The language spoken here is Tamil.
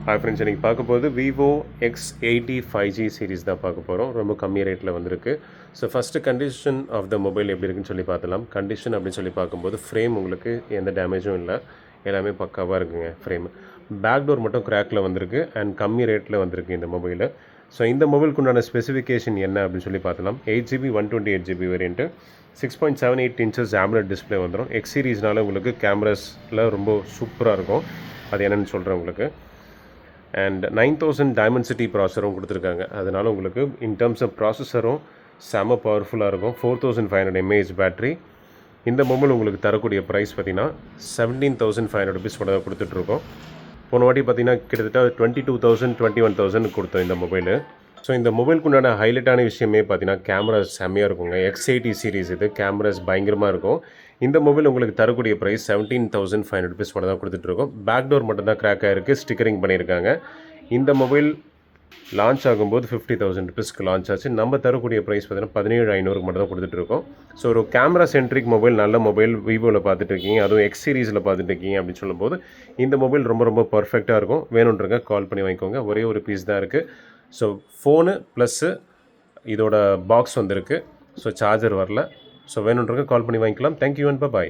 ஹாய் ஃப்ரெண்ட்ஸ், இன்றைக்கி பார்க்க போகிறது விவோ X80 5G சீரிஸ் தான் பார்க்க போகிறோம். ரொம்ப கம்மி ரேட்டில் வந்திருக்கு. So first condition of the mobile எப்படி இருக்குன்னு சொல்லி பார்த்துலாம். கண்டிஷன் அப்படின்னு சொல்லி பார்க்கும்போது ஃப்ரேம் உங்களுக்கு எந்த டேமேஜும் இல்லை, எல்லாமே பக்காவாக இருக்குங்க ஃப்ரேம். பேக் டோர் மட்டும் கிராக்கில் வந்திருக்கு அண்ட் கம்மி ரேட்டில் வந்திருக்கு இந்த மொபைலு. ஸோ இந்த மொபைலுக்கு உண்டான ஸ்பெசிஃபிகேஷன் என்ன அப்படின்னு சொல்லி பார்த்துலாம். 8GB 128GB variant, 6.78 inches AMOLED display வந்துடும். எக்ஸ் சீரீஸ்னால உங்களுக்கு கேமராஸில் ரொம்ப சூப்பராக இருக்கும். அது என்னென்னு சொல்கிறேன் உங்களுக்கு. அண்ட் 9000 டைமென்சிட்டி ப்ராசஸரும் கொடுத்துருக்காங்க. அதனால் உங்களுக்கு இன் டர்ம்ஸ் ஆஃப் ப்ராசஸரும் செம பவர்ஃபுல்லாக இருக்கும். 4500 mAh பேட்ரி. இந்த மொபைல் உங்களுக்கு தரக்கூடிய ப்ரைஸ் பார்த்திங்கன்னா 17,500 rupees தான் கொடுத்துட்ருக்கோம். போன வாட்டி பார்த்திங்கன்னா கிட்டத்தட்ட 22,000 21,000 கொடுத்தோம் இந்த மொபைலு. ஸோ இந்த மொபைலுக்கு உண்டான ஹைலைட்டான விஷயமே பார்த்தீங்கன்னா கேமராஸ் செம்மையாக இருக்குங்க. X80 சீரிஸ் இது, கேமராஸ் பயங்கரமாக இருக்கும். இந்த மொபைல் உங்களுக்கு தரக்கூடிய ப்ரைஸ் 17,500 rupees தான் கொடுத்துட்ருக்கோம். பேக் டோர் மட்டும் தான் கிராக் ஆகிருக்கு, ஸ்டிக்கரிங் பண்ணியிருக்காங்க. இந்த மொபைல் லான்ச் ஆகும்போது 50,000 rupeesக்கு லான்ச் ஆச்சு. நம்ம தரக்கூடிய ப்ரைஸ் பார்த்தீங்கன்னா 17,500 மட்டும் தான் கொடுத்துட்ருக்கோம். ஸோ ஒரு கேமரா சென்ட்ரிக் மொபைல், நல்ல மொபைல் விவோவில் பார்த்துட்ருக்கீங்க, அதுவும் எக்ஸ் சீரீஸில் பார்த்துட்ருக்கீங்க அப்படின்னு சொல்லும்போது இந்த மொபைல் ரொம்ப ரொம்ப பர்ஃபெக்டாக இருக்கும். வேணுன்றங்க கால் பண்ணி வாங்கிக்கோங்க. ஒரே ஒரு பீஸ் தான் இருக்குது. ஸோ ஃபோனு ப்ளஸ்ஸு இதோட பாக்ஸ் வந்திருக்கு. ஸோ சார்ஜர் வரல. ஸோ வேணுன்றங்க கால் பண்ணி வாங்கிக்கலாம். Thank you and bye.